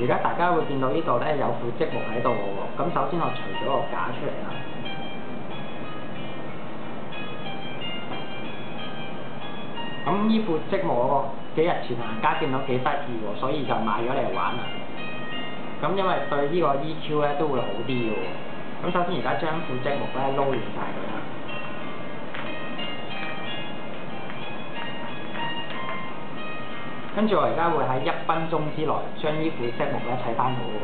而家大家會見到呢度咧有副積木喺度喎，咁首先我除咗個架出嚟啦。咁呢副積木我幾日前行街見到幾得意喎，所以就買咗嚟玩啦。咁因為對呢個 EQ 咧都會好啲嘅喎。咁首先而家將副積木咧撈亂晒佢啦。跟住我而家會喺1分鐘之內將呢副積木咧砌翻好喎。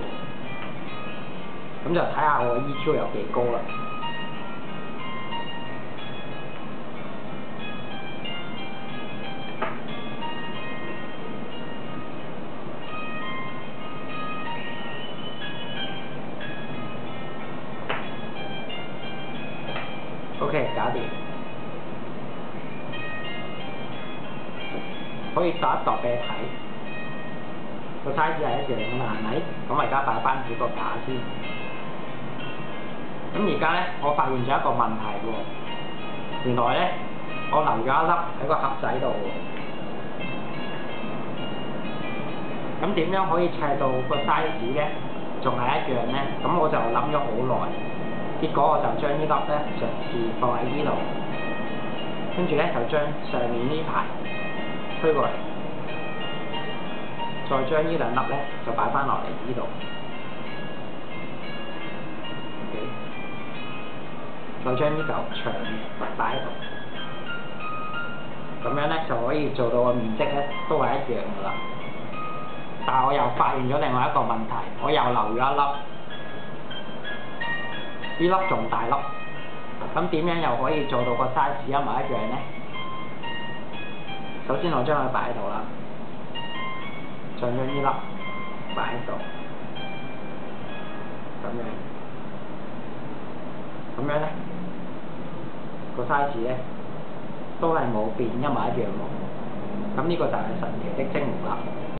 咁就睇下我 EQ 有幾高啦。OK， 搞掂。可以度一度俾你睇，個 size 係一樣㗎嘛，係咪？咁我而家擺翻住個架先。咁而家咧，我發現咗一個問題喎。原來咧，我留咗一粒喺個盒仔度喎。咁點樣可以砌到個 size 咧，仲係一樣咧？咁我就諗咗好耐。結果我就將呢粒咧嘗試放喺呢度，跟住咧就將上面呢排推過嚟，再將呢兩粒咧就擺翻落嚟呢度。OK， 再將呢嚿長擺喺度，咁樣咧就可以做到個面積咧都係一樣噶啦。但係我又發現咗另外一個問題，我又留咗一粒。呢粒仲大粒，咁點樣又可以做到個 size 一模一樣呢？首先我將佢擺喺度啦，再將呢粒擺喺度，咁樣呢個 size 咧都係冇變，一模一樣喎。咁呢個就係神奇的積木啦。